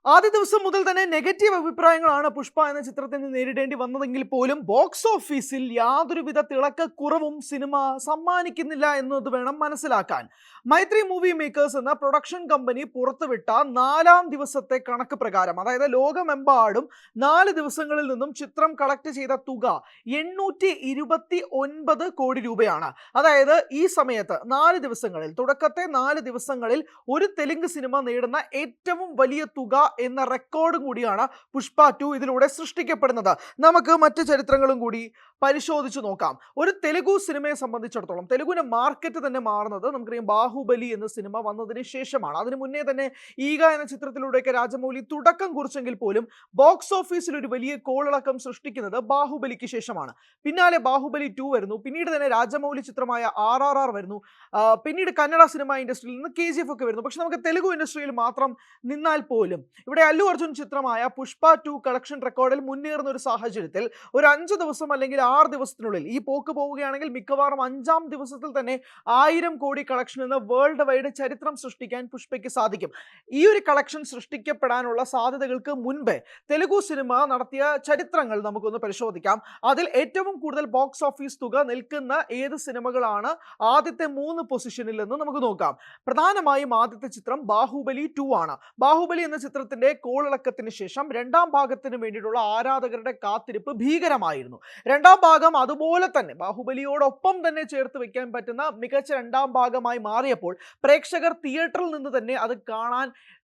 ആദ്യ ദിവസം മുതൽ തന്നെ നെഗറ്റീവ് അഭിപ്രായങ്ങളാണ് പുഷ്പ എന്ന ചിത്രത്തിന് നേരിടേണ്ടി വന്നതെങ്കിൽ പോലും ബോക്സ് ഓഫീസിൽ യാതൊരുവിധ തിളക്കക്കുറവും സിനിമ സമ്മാനിക്കുന്നില്ല എന്നത് വേണം മനസ്സിലാക്കാൻ. മൈത്രി മൂവി മേക്കേഴ്സ് എന്ന പ്രൊഡക്ഷൻ കമ്പനി പുറത്തുവിട്ട 4-ാം ദിവസത്തെ കണക്ക് പ്രകാരം, അതായത് ലോകമെമ്പാടും 4 ദിവസങ്ങളിൽ നിന്നും ചിത്രം കളക്ട് ചെയ്ത തുക 829 കോടി രൂപയാണ്. അതായത് ഈ സമയത്ത് 4 ദിവസങ്ങളിൽ, തുടക്കത്തെ 4 ദിവസങ്ങളിൽ ഒരു തെലുങ്ക് സിനിമ നേടുന്ന ഏറ്റവും വലിയ തുക എന്ന റെക്കോർഡും കൂടിയാണ് പുഷ്പ 2 ഇതിലൂടെ സൃഷ്ടിക്കപ്പെടുന്നത്. നമുക്ക് മറ്റ് ചരിത്രങ്ങളും കൂടി പരിശോധിച്ചു നോക്കാം. ഒരു തെലുഗു സിനിമയെ സംബന്ധിച്ചിടത്തോളം തെലുഗുവിന്റെ മാർക്കറ്റ് തന്നെ മാറുന്നത് നമുക്കറിയാം ബാഹുബലി എന്ന സിനിമ വന്നതിന് ശേഷമാണ്. അതിനു മുന്നേ തന്നെ ഈഗ എന്ന ചിത്രത്തിലൂടെയൊക്കെ രാജമൗലി തുടക്കം കുറിച്ചെങ്കിൽ പോലും ബോക്സ് ഓഫീസിൽ ഒരു വലിയ കോളിളക്കം സൃഷ്ടിക്കുന്നത് ബാഹുബലിക്ക് ശേഷമാണ്. പിന്നാലെ ബാഹുബലി 2 വരുന്നു, പിന്നീട് തന്നെ രാജമൗലി ചിത്രമായ RRR വരുന്നു, പിന്നീട് കന്നഡ സിനിമ ഇൻഡസ്ട്രിയിൽ നിന്ന് KGF ഒക്കെ വരുന്നു. പക്ഷെ നമുക്ക് തെലുഗു ഇൻഡസ്ട്രിയിൽ മാത്രം നിന്നാൽ പോലും ഇവിടെ അല്ലു അർജുൻ ചിത്രമായ പുഷ്പ 2 കളക്ഷൻ റെക്കോർഡിൽ മുന്നേറുന്ന ഒരു സാഹചര്യത്തിൽ ഒരു 5 ദിവസം അല്ലെങ്കിൽ 6 ദിവസത്തിനുള്ളിൽ ഈ പോക്ക് പോവുകയാണെങ്കിൽ മിക്കവാറും 5-ാം ദിവസത്തിൽ തന്നെ 1000 കോടി കളക്ഷൻ എന്ന വേൾഡ് വൈഡ് ചരിത്രം സൃഷ്ടിക്കാൻ പുഷ്പയ്ക്ക് സാധിക്കും. ഈ ഒരു കളക്ഷൻ സൃഷ്ടിക്കപ്പെടാനുള്ള സാധ്യതകൾക്ക് മുൻപേ തെലുഗു സിനിമ നടത്തിയ ചരിത്രങ്ങൾ നമുക്കൊന്ന് പരിശോധിക്കാം. അതിൽ ഏറ്റവും കൂടുതൽ ബോക്സ് ഓഫീസ് തുക നിൽക്കുന്ന ഏത് സിനിമകളാണ് ആദ്യത്തെ 3 പൊസിഷനിൽ എന്ന് നമുക്ക് നോക്കാം. പ്രധാനമായും ആദ്യത്തെ ചിത്രം ബാഹുബലി 2 ആണ്. ബാഹുബലി എന്ന ചിത്രത്തിന്റെ കോളിളക്കത്തിന് ശേഷം 2-ാം ഭാഗത്തിന് വേണ്ടിയിട്ടുള്ള ആരാധകരുടെ കാത്തിരിപ്പ് ഭീകരമായിരുന്നു. 2-ാം ഭാഗം അതുപോലെ തന്നെ ബാഹുബലിയോടൊപ്പം തന്നെ ചേർത്ത് വെക്കാൻ പറ്റുന്ന മികച്ച 2-ാം ഭാഗമായി മാറിയപ്പോൾ പ്രേക്ഷകർ തിയേറ്ററിൽ നിന്ന് തന്നെ അത് കാണാൻ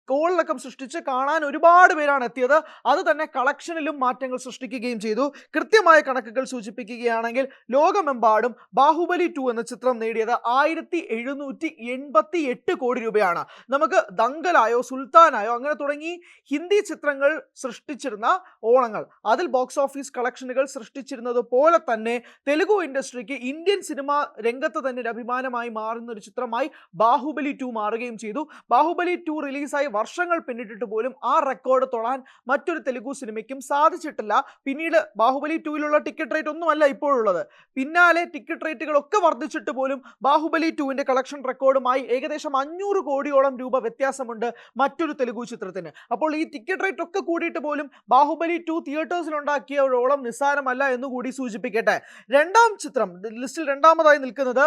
കോളിളക്കം സൃഷ്ടിച്ച് കാണാൻ ഒരുപാട് പേരാണ് എത്തിയത്. അത് തന്നെ കളക്ഷനിലും മാറ്റങ്ങൾ സൃഷ്ടിക്കുകയും ചെയ്തു. കൃത്യമായ കണക്കുകൾ സൂചിപ്പിക്കുകയാണെങ്കിൽ ലോകമെമ്പാടും ബാഹുബലി 2 എന്ന ചിത്രം നേടിയത് 1788 കോടി രൂപയാണ്. നമുക്ക് ദങ്കലായോ സുൽത്താനായോ അങ്ങനെ തുടങ്ങി ഹിന്ദി ചിത്രങ്ങൾ സൃഷ്ടിച്ചിരുന്ന ഓണങ്ങൾ, അതിൽ ബോക്സ് ഓഫീസ് കളക്ഷനുകൾ സൃഷ്ടിച്ചിരുന്നത് പോലെ തന്നെ തെലുഗു ഇൻഡസ്ട്രിക്ക് ഇന്ത്യൻ സിനിമ രംഗത്ത് തന്നെ ഒരു അഭിമാനമായി മാറുന്ന ഒരു ചിത്രമായി ബാഹുബലി 2 മാറുകയും ചെയ്തു. ബാഹുബലി 2 റിലീസായി വർഷങ്ങൾ പിന്നിട്ടിട്ട് പോലും ആ റെക്കോർഡ് തൊടാൻ മറ്റൊരു തെലുഗു സിനിമയ്ക്കും സാധിച്ചിട്ടില്ല. പിന്നീട് ബാഹുബലി 2-ലുള്ള ടിക്കറ്റ് റേറ്റ് ഒന്നുമല്ല ഇപ്പോഴുള്ളത്. പിന്നാലെ ടിക്കറ്റ് റേറ്റുകളൊക്കെ വർദ്ധിച്ചിട്ട് പോലും ബാഹുബലി 2-ന്റെ കളക്ഷൻ റെക്കോർഡുമായി ഏകദേശം 500 കോടിയോളം രൂപ വ്യത്യാസമുണ്ട് മറ്റൊരു തെലുഗു ചിത്രത്തിന്. അപ്പോൾ ഈ ടിക്കറ്റ് റേറ്റ് ഒക്കെ കൂടിയിട്ട് പോലും ബാഹുബലി 2 തിയേറ്റേഴ്സിൽ ഉണ്ടാക്കിയ ഓളം നിസ്സാരമല്ല എന്നുകൂടി സൂചിപ്പിക്കട്ടെ. 2-ാം ചിത്രം ലിസ്റ്റിൽ 2-ാമതായി നിൽക്കുന്നത്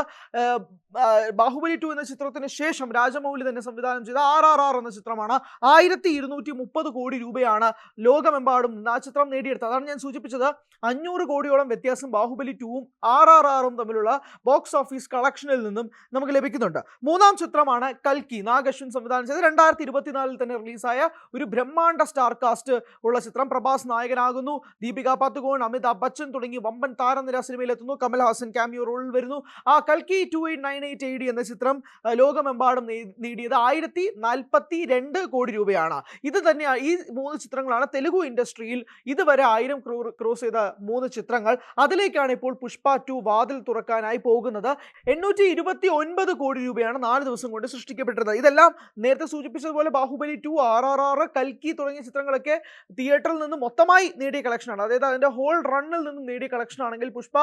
ബാഹുബലി 2 എന്ന ചിത്രത്തിന് ശേഷം രാജമൗലി തന്നെ സംവിധാനം ചെയ്ത RRR എന്ന ചിത്രമാണ്. 1230 കോടി രൂപയാണ് ലോകമെമ്പാടും ആ ചിത്രം നേടിയെടുത്തത്. അതാണ് ഞാൻ സൂചിപ്പിച്ചത്, 500 കോടിയോളം വ്യത്യാസം ബാഹുബലി 2-ഉം RRR-ഉം തമ്മിലുള്ള ബോക്സ് ഓഫീസ് കളക്ഷനിൽ നിന്നും നമുക്ക് ലഭിക്കുന്നുണ്ട്. 3-ാം ചിത്രമാണ് കൽക്കി. നാഗ് അശ്വിൻ സംവിധാനം ചെയ്ത് 2024 തന്നെ റിലീസായ ഒരു ബ്രഹ്മാണ്ഡ സ്റ്റാർ കാസ്റ്റ് ഉള്ള ചിത്രം. പ്രഭാസ് നായകനാകുന്നു, ദീപിക പത്തുകോൺ, അമിതാഭ് ബച്ചൻ തുടങ്ങി വമ്പൻ താരനിര സിനിമയിലെത്തുന്നു, കമൽഹാസൻ ക്യാമിയോ റോളിൽ വരുന്നു. ആ കൽക്കി 2898 AD എന്ന ചിത്രം ലോകമെമ്പാടും നേടിയത് 1042 കോടി രൂപയാണ്. ഇത് തന്നെയാണ്, ഈ 3 ചിത്രങ്ങളാണ് തെലുഗു ഇൻഡസ്ട്രിയിൽ ഇതുവരെ 1000 ക്രോർ ക്രോസ് ചെയ്ത 3 ചിത്രങ്ങൾ. അതിലേക്കാണ് ഇപ്പോൾ പുഷ്പ 2 വാതിൽ തുറക്കാനായി പോകുന്നത്. 829 കോടി രൂപയാണ് 4 ദിവസം കൊണ്ട് സൃഷ്ടിക്കപ്പെട്ടത്. ഇതെല്ലാം നേരത്തെ സൂചിപ്പിച്ചതുപോലെ ബാഹുബലി 2, RRR, കൽക്കി തുടങ്ങിയ ചിത്രങ്ങളൊക്കെ തിയേറ്ററിൽ നിന്ന് മൊത്തമായി നേടിയ കളക്ഷനാണ്. അതായത് അതിന്റെ ഹോൾ റണ്ണിൽ നിന്നും നേടിയ കളക്ഷൻ ആണെങ്കിൽ പുഷ്പ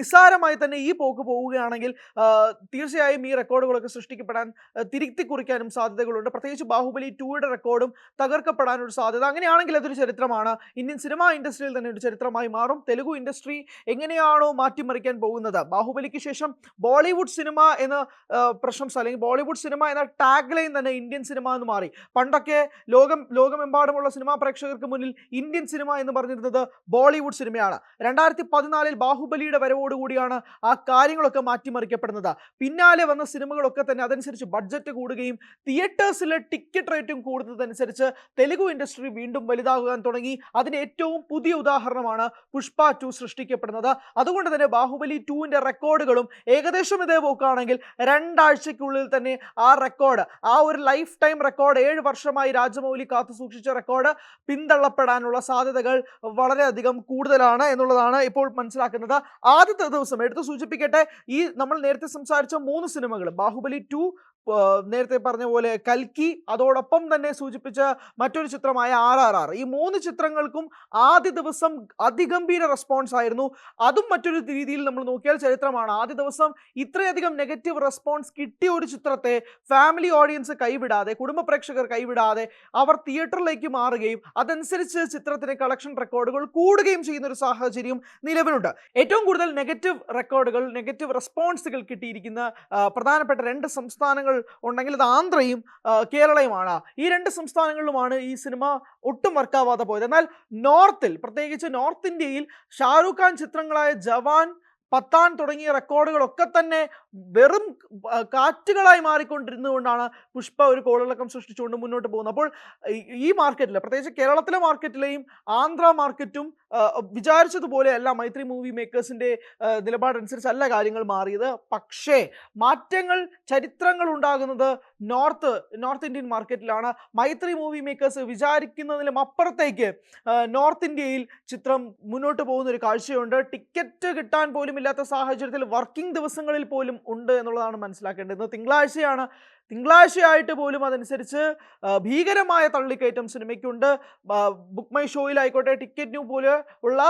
നിസ്സാരമായി തന്നെ ഈ പോക്ക് പോവുകയാണെങ്കിൽ തീർച്ചയായും ഈ റെക്കോർഡുകളൊക്കെ സൃഷ്ടിക്കപ്പെടാൻ തിരുത്തി കുറിക്കാനും സാധ്യതകളുണ്ട്. പ്രത്യേകിച്ച് ബാഹുബലി 2-യുടെ റെക്കോർഡും തകർക്കപ്പെടാനൊരു സാധ്യത. അങ്ങനെയാണെങ്കിൽ അതൊരു ചരിത്രമാണ്, ഇന്ത്യൻ സിനിമാ ഇൻഡസ്ട്രിയിൽ തന്നെ ഒരു ചരിത്രമായി മാറും. തെലുഗു ഇൻഡസ്ട്രി എങ്ങനെയാണോ മാറ്റിമറിക്കാൻ പോകുന്നത്, ബാഹുബലിക്ക് ശേഷം ബോളിവുഡ് സിനിമ എന്ന പ്രശംസ അല്ലെങ്കിൽ ബോളിവുഡ് സിനിമ എന്ന ടാഗ് ലൈൻ തന്നെ ഇന്ത്യൻ സിനിമ എന്ന് മാറി. പണ്ടൊക്കെ ലോകമെമ്പാടുമുള്ള സിനിമാ പ്രേക്ഷകർക്ക് മുന്നിൽ ഇന്ത്യൻ സിനിമ എന്ന് പറഞ്ഞിരുന്നത് ബോളിവുഡ് സിനിമയാണ്. 2014 ബാഹുബലിയുടെ വരവോടുകൂടിയാണ് ആ കാര്യങ്ങളൊക്കെ മാറ്റിമറിക്കപ്പെടുന്നത്. പിന്നാലെ വന്ന സിനിമകളൊക്കെ തന്നെ അതനുസരിച്ച് ബഡ്ജറ്റ് കൂടുകയും തിയേറ്റേഴ്സിലെ ടിക്കറ്റ് റേറ്റും കൂടുന്നതനുസരിച്ച് തെലുഗു ഇൻഡസ്ട്രി വീണ്ടും വലുതാകാൻ തുടങ്ങി. അതിന്റെ ഏറ്റവും പുതിയ ഉദാഹരണമാണ് പുഷ്പ 2 സൃഷ്ടിക്കപ്പെടുന്നത്. അതുകൊണ്ട് തന്നെ ബാഹുബലി 2-ന്റെ റെക്കോർഡുകളും ഏകദേശം ഇതേ പോക്കാണെങ്കിൽ 2 ആഴ്ചയ്ക്കുള്ളിൽ തന്നെ ആ റെക്കോർഡ്, ആ ഒരു ലൈഫ് ടൈം റെക്കോർഡ്, 7 വർഷമായി രാജമൗലി കാത്തു സൂക്ഷിച്ച റെക്കോർഡ് പിന്തള്ളപ്പെടാനുള്ള സാധ്യതകൾ വളരെയധികം കൂടുതലാണ് എന്നുള്ളതാണ് ഇപ്പോൾ മനസ്സിലാക്കുന്നത്. ആദ്യത്തെ ദിവസം എടുത്തു സൂചിപ്പിക്കട്ടെ, ഈ നമ്മൾ നേരത്തെ സംസാരിച്ച 3 സിനിമകൾ ബാഹുബലി 2, നേരത്തെ പറഞ്ഞ പോലെ കൽക്കി, അതോടൊപ്പം തന്നെ സൂചിപ്പിച്ച മറ്റൊരു ചിത്രമായ RRR, ഈ 3 ചിത്രങ്ങൾക്കും ആദ്യ ദിവസം അതിഗംഭീര റെസ്പോൺസ് ആയിരുന്നു. അതും മറ്റൊരു രീതിയിൽ നമ്മൾ നോക്കിയാൽ ചരിത്രമാണ്. ആദ്യ ദിവസം ഇത്രയധികം നെഗറ്റീവ് റെസ്പോൺസ് കിട്ടിയ ഒരു ചിത്രത്തെ ഫാമിലി ഓഡിയൻസ് കൈവിടാതെ, കുടുംബ പ്രേക്ഷകർ കൈവിടാതെ അവർ തിയേറ്ററിലേക്ക് മാറുകയും അതനുസരിച്ച് ചിത്രത്തിന് കളക്ഷൻ റെക്കോർഡുകൾ കൂടുകയും ചെയ്യുന്ന ഒരു സാഹചര്യം നിലവിലുണ്ട്. ഏറ്റവും കൂടുതൽ നെഗറ്റീവ് റെസ്പോൺസുകൾ കിട്ടിയിരിക്കുന്ന പ്രധാനപ്പെട്ട 2 സംസ്ഥാനങ്ങൾ ഉണ്ടെങ്കിൽ അത് ആന്ധ്രയും കേരളയുമാണ്. ഈ 2 സംസ്ഥാനങ്ങളിലുമാണ് ഈ സിനിമ ഒട്ടും വർക്കാവാതെ പോയത്. എന്നാൽ നോർത്തിൽ, പ്രത്യേകിച്ച് നോർത്ത് ഇന്ത്യയിൽ ഷാരൂഖ് ഖാൻ ചിത്രങ്ങളായ ജവാൻ, പത്താൻ തുടങ്ങിയ റെക്കോർഡുകളൊക്കെ തന്നെ വെറും കാറ്റുകളായി മാറിക്കൊണ്ടിരുന്നുകൊണ്ടാണ് പുഷ്പ ഒരു കോളിളക്കം സൃഷ്ടിച്ചുകൊണ്ട് മുന്നോട്ട് പോകുന്നത്. അപ്പോൾ ഈ മാർക്കറ്റിൽ, പ്രത്യേകിച്ച് കേരളത്തിലെ മാർക്കറ്റിലെയും ആന്ധ്ര മാർക്കറ്റും വിചാരിച്ചതുപോലെയല്ല മൈത്രി മൂവി മേക്കേഴ്സിൻ്റെ നിലപാടനുസരിച്ചല്ല കാര്യങ്ങൾ മാറിയത്. പക്ഷേ മാറ്റങ്ങൾ, ചരിത്രങ്ങൾ ഉണ്ടാകുന്നത് നോർത്ത് ഇന്ത്യൻ മാർക്കറ്റിലാണ്. മൈത്രി മൂവി മേക്കേഴ്സ് വിചാരിക്കുന്നതിലും അപ്പുറത്തേക്ക് നോർത്ത് ഇന്ത്യയിൽ ചിത്രം മുന്നോട്ട് പോകുന്ന ഒരു കാഴ്ചയുണ്ട്. ടിക്കറ്റ് കിട്ടാൻ പോലും ഇല്ലാത്ത സാഹചര്യത്തിൽ വർക്കിംഗ് ദിവസങ്ങളിൽ പോലും ഉണ്ട് എന്നുള്ളതാണ് മനസ്സിലാക്കേണ്ടത്. തിങ്കളാഴ്ചയായിട്ട് പോലും അതനുസരിച്ച് ഭീകരമായ തള്ളിക്കയറ്റം സിനിമയ്ക്കുണ്ട്. ബുക്ക് മൈ ഷോയിലായിക്കോട്ടെ, ടിക്കറ്റ് ന്യൂ പോലെ ഉള്ള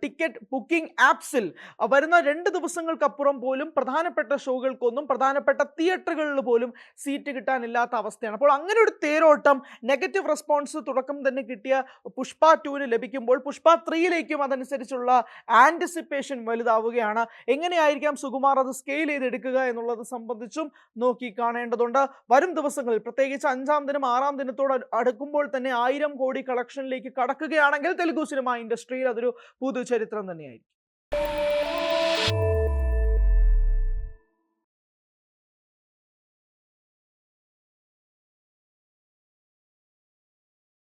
ടിക്കറ്റ് ബുക്കിംഗ് ആപ്സിൽ വരുന്ന 2 ദിവസങ്ങൾക്കപ്പുറം പോലും പ്രധാനപ്പെട്ട ഷോകൾക്കൊന്നും പ്രധാനപ്പെട്ട തിയേറ്ററുകളിൽ പോലും സീറ്റ് കിട്ടാനില്ലാത്ത അവസ്ഥയാണ്. അപ്പോൾ അങ്ങനെ ഒരു തേരോട്ടം, നെഗറ്റീവ് റെസ്പോൺസ് തുടക്കം തന്നെ കിട്ടിയ പുഷ്പ 2 ലഭിക്കുമ്പോൾ പുഷ്പ 3യിലേക്കും അതനുസരിച്ചുള്ള ആൻറ്റിസിപ്പേഷൻ വലുതാവുകയാണ്. എങ്ങനെയായിരിക്കാം സുകുമാർ അത് സ്കെയിൽ ചെയ്തെടുക്കുക എന്നുള്ളത് സംബന്ധിച്ചും നോക്കി കാണേണ്ടതുണ്ട്. വരും ദിവസങ്ങളിൽ, പ്രത്യേകിച്ച് 5-ാം ദിനം 6-ാം ദിനത്തോട് അടുക്കുമ്പോൾ തന്നെ 1000 കോടി കളക്ഷനിലേക്ക് കടക്കുകയാണെങ്കിൽ തെലുഗു സിനിമ ഇൻഡസ്ട്രിയിൽ അതൊരു പുതുചരിത്രം തന്നെയായിരിക്കും.